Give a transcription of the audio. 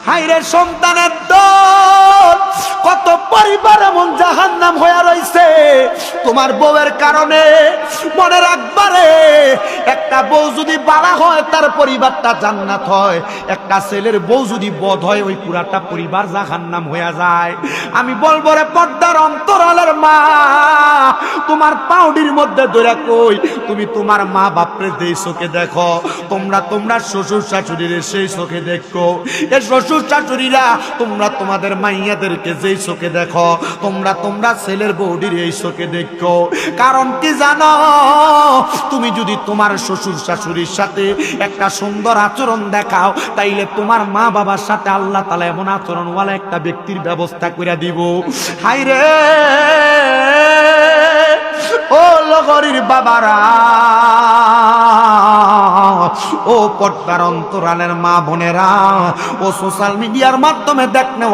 হাইরে সন্তানের দল, কত পরিবার এমন জাহান্নাম হয়ে রইছে তোমার বউয়ের কারণে। মনে রাখবারে, একটা বউ যদি বালা হয় তার পরিবারটা জান্নাত হয়, একটা ছেলের বউ যদি বদ হয় ওই পুরাটা পরিবার জাহান্নাম হয়ে যায়। আমি বলবো রে পর্দার অন্তরালের মা, তোমার পাউডির মধ্যে ধরে কই, তুমি তোমার মা বাপরে যেই চোখে দেখো, তোমরা শ্বশুর শাশুড়ির সেই চোখে দেখো। এ শ্বশুর শাশুড়িরা তোমরা তোমাদের মাইয়াদেরকে যেই চোখে দেখো, তোমরা ছেলের বউডির এই চোখে দেখো। কারণ কি জানো, তুমি যদি তোমার শ্বশুর শাশুড়ির সাথে একটা সুন্দর আচরণ দেখাও, তাইলে তোমার মা বাবার সাথে আল্লাহ তাআলা এমন আচরণওয়ালা একটা ব্যক্তির ব্যবস্থা করে দিব। হায়রে ও লগরির বাবারা, ও পর্দার অন্তরালের মা বোনেরা, ও সোশ্যাল মিডিয়ার মাধ্যমে দেখনে